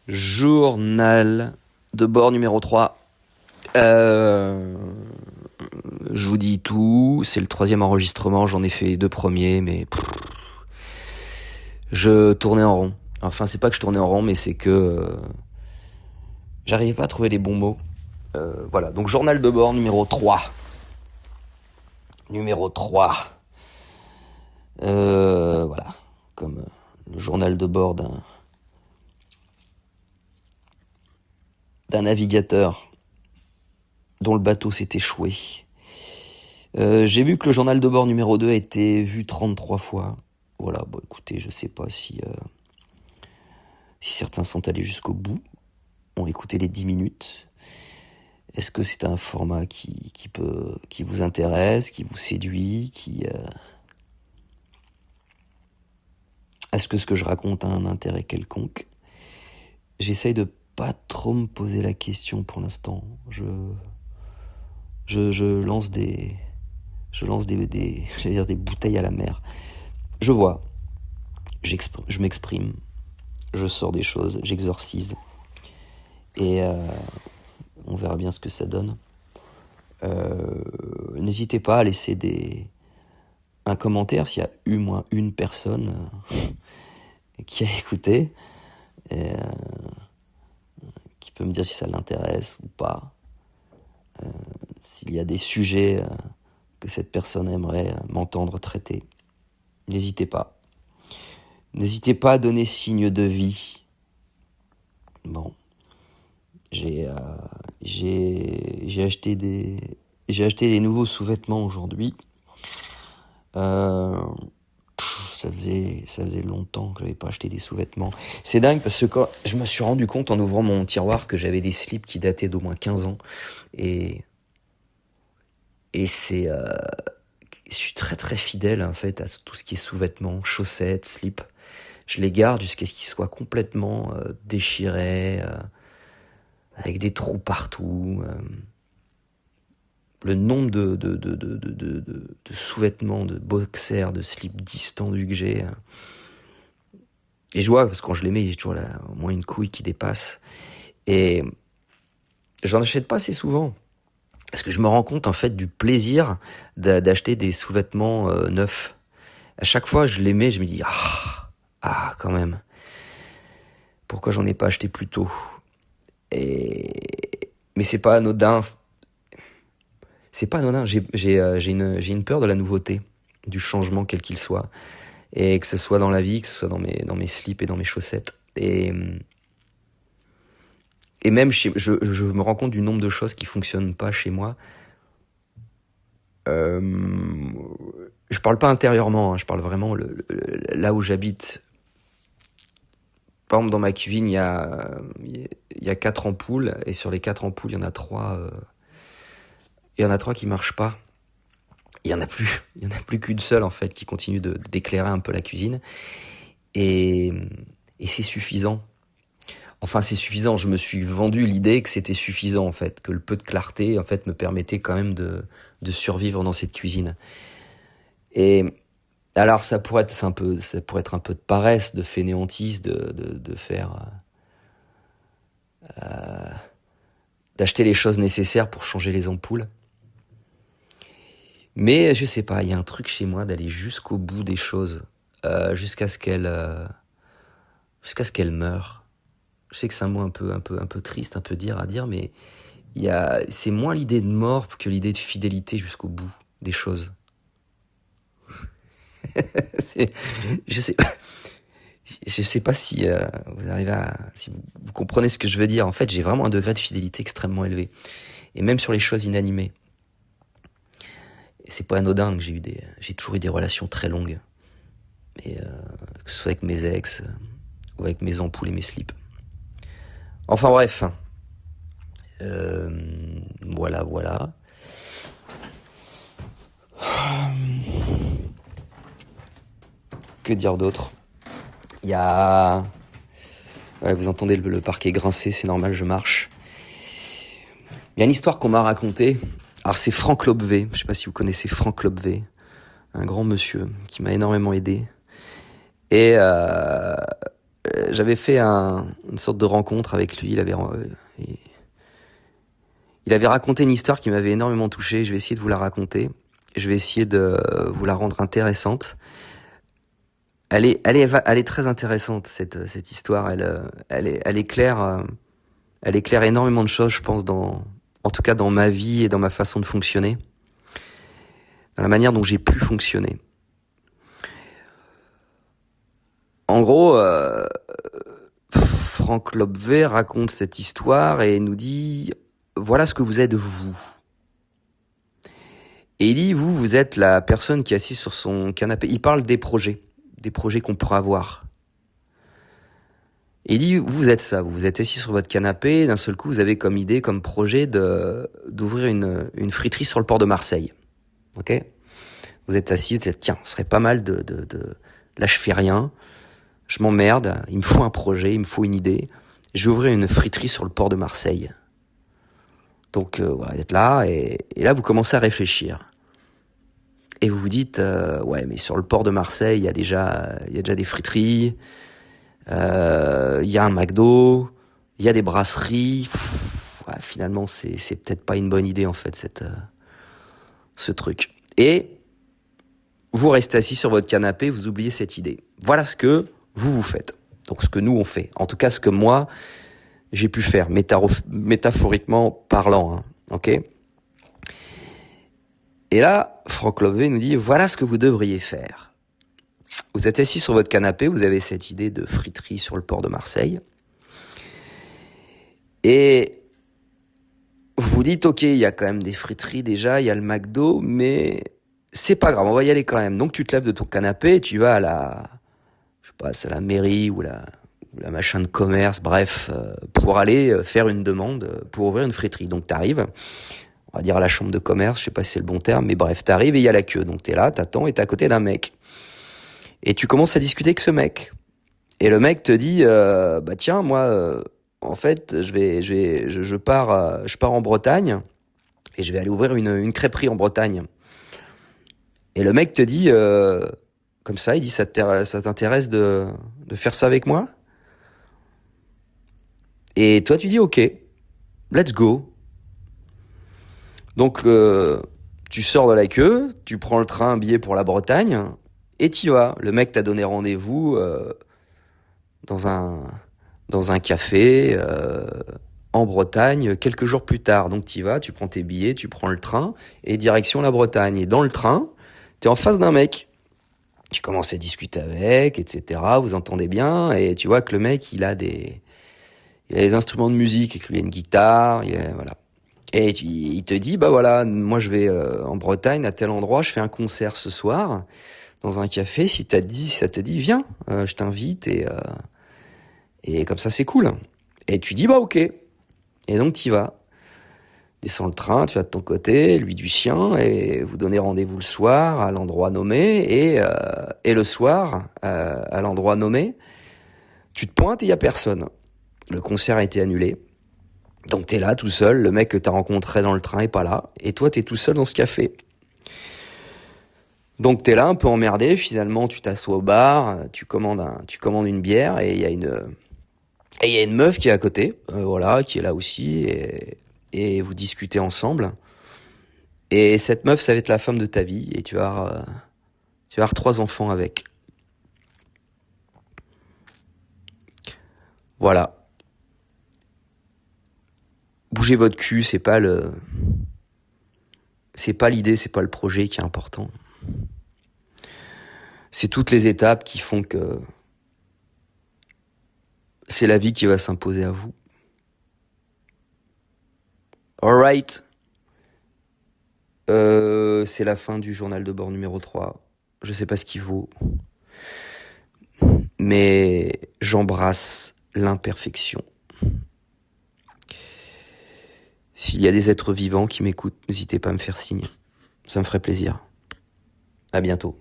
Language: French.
Journal de bord numéro 3. Je vous dis tout, c'est le 3e enregistrement, j'en ai fait 2 premiers, mais je tournais en rond. Enfin, c'est pas que je tournais en rond, mais c'est que j'arrivais pas à trouver les bons mots. Voilà, donc journal de bord numéro 3. Numéro 3. Voilà, comme le journal de bord d'un navigateur dont le bateau s'est échoué. J'ai vu que le journal de bord numéro 2 a été vu 33 fois. Voilà, bon écoutez, je sais pas si certains sont allés jusqu'au bout, ont écouté les 10 minutes. Est-ce que c'est un format qui vous intéresse, qui vous séduit, Est-ce que ce que je raconte a un intérêt quelconque? J'essaye de pas trop me poser la question pour l'instant. Je lance des bouteilles à la mer. Je vois, je m'exprime, je sors des choses, j'exorcise. Et on verra bien ce que ça donne. N'hésitez pas à laisser un commentaire s'il y a eu moins une personne qui a écouté, et, qui peut me dire si ça l'intéresse ou pas. S'il y a des sujets que cette personne aimerait m'entendre traiter. N'hésitez pas. N'hésitez pas à donner signe de vie. Bon. J'ai acheté des nouveaux sous-vêtements aujourd'hui. Ça faisait longtemps que j'avais pas acheté des sous-vêtements. C'est dingue parce que quand je me suis rendu compte en ouvrant mon tiroir que j'avais des slips qui dataient d'au moins 15 ans. Et c'est... je suis très très fidèle en fait à tout ce qui est sous-vêtements, chaussettes, slips. Je les garde jusqu'à ce qu'ils soient complètement déchirés, avec des trous partout. Le nombre de sous-vêtements, de boxers, de slips distendus que j'ai. Et je vois, parce que quand je les mets, j'ai toujours au moins une couille qui dépasse. Et j'en achète pas assez souvent. Parce que je me rends compte en fait du plaisir d'acheter des sous-vêtements neufs. À chaque fois, je les mets, je me dis quand même. Pourquoi j'en ai pas acheté plus tôt? Mais c'est pas anodin. C'est pas anodin. J'ai une peur de la nouveauté, du changement quel qu'il soit, et que ce soit dans la vie, que ce soit dans mes slips et dans mes chaussettes. Et même je me rends compte du nombre de choses qui fonctionnent pas chez moi. Je parle pas intérieurement, hein, je parle vraiment là où j'habite. Par exemple, dans ma cuisine, il y a 4 ampoules, et sur les 4 ampoules, il y en a 3 qui marchent pas. Il y en a plus qu'une seule en fait qui continue d'éclairer un peu la cuisine, et c'est suffisant. Enfin, c'est suffisant. Je me suis vendu l'idée que c'était suffisant en fait, que le peu de clarté en fait me permettait quand même de survivre dans cette cuisine. Et alors ça pourrait être un peu de paresse, de fainéantise, de faire d'acheter les choses nécessaires pour changer les ampoules. Mais je sais pas, il y a un truc chez moi d'aller jusqu'au bout des choses, jusqu'à ce qu'elles meurent. Je sais que c'est un mot un peu triste, un peu dur à dire, mais c'est moins l'idée de mort que l'idée de fidélité jusqu'au bout des choses. Je sais pas si vous arrivez si vous comprenez ce que je veux dire. En fait, j'ai vraiment un degré de fidélité extrêmement élevé, et même sur les choses inanimées. Et c'est pas anodin que j'ai toujours eu des relations très longues, et que ce soit avec mes ex ou avec mes ampoules et mes slips. Enfin bref, voilà. Que dire d'autre? Il y a... Ouais, vous entendez le parquet grincer, c'est normal, je marche. Il y a une histoire qu'on m'a racontée. Alors c'est Franck Lobvé, je sais pas si vous connaissez Franck Lobvé, un grand monsieur qui m'a énormément aidé. Et j'avais fait une sorte de rencontre avec lui. Il avait raconté une histoire qui m'avait énormément touché. Je vais essayer de vous la raconter. Je vais essayer de vous la rendre intéressante. Elle est très intéressante, cette histoire. Elle éclaire énormément de choses, je pense, en tout cas dans ma vie et dans ma façon de fonctionner, dans la manière dont j'ai pu fonctionner. En gros, Frank Lobvé raconte cette histoire et nous dit voilà ce que vous êtes vous. Et il dit vous êtes la personne qui est assise sur son canapé. Il parle des projets qu'on pourra avoir. Et il dit vous êtes ça, vous êtes assis sur votre canapé, et d'un seul coup vous avez comme idée, comme projet d'ouvrir une friterie sur le port de Marseille. Ok ? Vous êtes assis, vous êtes tiens, ce serait pas mal là je fais rien. Je m'emmerde, il me faut un projet, il me faut une idée. Je vais ouvrir une friterie sur le port de Marseille. Donc voilà, vous êtes là, et là vous commencez à réfléchir. Et vous vous dites, ouais, mais sur le port de Marseille, il y a déjà des friteries, il y a un McDo, il y a des brasseries. Ouais, finalement, c'est peut-être pas une bonne idée en fait, ce truc. Et vous restez assis sur votre canapé, vous oubliez cette idée. Voilà ce que vous faites. Donc ce que nous on fait. En tout cas, ce que moi j'ai pu faire, métaphoriquement parlant. Hein, ok ? Et là, Frank Lobvé nous dit voilà ce que vous devriez faire. Vous êtes assis sur votre canapé, vous avez cette idée de friterie sur le port de Marseille. Et vous vous dites ok, il y a quand même des friteries déjà, il y a le McDo, mais c'est pas grave, on va y aller quand même. Donc tu te lèves de ton canapé et tu vas c'est la mairie ou la machin de commerce, bref, pour aller faire une demande pour ouvrir une friterie. Donc t'arrives, on va dire à la chambre de commerce, je sais pas si c'est le bon terme, mais bref, t'arrives et il y a la queue. Donc t'es là, t'attends et t'es à côté d'un mec. Et tu commences à discuter avec ce mec. Et le mec te dit, bah tiens, moi, en fait, je pars en Bretagne et je vais aller ouvrir une crêperie en Bretagne. Et le mec te dit, comme ça, il dit, ça t'intéresse de faire ça avec moi ? Et toi, tu dis, ok, let's go. Donc, tu sors de la queue, tu prends le train, un billet pour la Bretagne, et t'y vas. Le mec t'a donné rendez-vous dans un café en Bretagne quelques jours plus tard. Donc, t'y vas, tu prends tes billets, tu prends le train, et direction la Bretagne. Et dans le train, t'es en face d'un mec. Tu commences à discuter avec, etc. Vous entendez bien, et tu vois que le mec, il a des instruments de musique, et qu'il a une guitare, voilà. Et il te dit, bah voilà, moi je vais en Bretagne, à tel endroit, je fais un concert ce soir, dans un café, si ça te dit, viens, je t'invite, et comme ça c'est cool. Et tu dis, bah ok. Et donc t'y vas. Descends le train, tu vas de ton côté, lui du sien, et vous donnez rendez-vous le soir à l'endroit nommé, et le soir, à l'endroit nommé, tu te pointes et il y a personne. Le concert a été annulé. Donc t'es là tout seul, le mec que t'as rencontré dans le train est pas là, et toi t'es tout seul dans ce café. Donc t'es là un peu emmerdé, finalement tu t'assois au bar, tu commandes une bière, et il y a une meuf qui est à côté, voilà, qui est là aussi, et vous discutez ensemble. Et cette meuf, ça va être la femme de ta vie, et tu vas avoir 3 enfants avec. Voilà. Bougez votre cul, c'est pas l'idée, c'est pas le projet qui est important. C'est toutes les étapes qui font que c'est la vie qui va s'imposer à vous. Alright. C'est la fin du journal de bord numéro 3. Je sais pas ce qu'il vaut. Mais j'embrasse l'imperfection. S'il y a des êtres vivants qui m'écoutent, n'hésitez pas à me faire signe. Ça me ferait plaisir. À bientôt.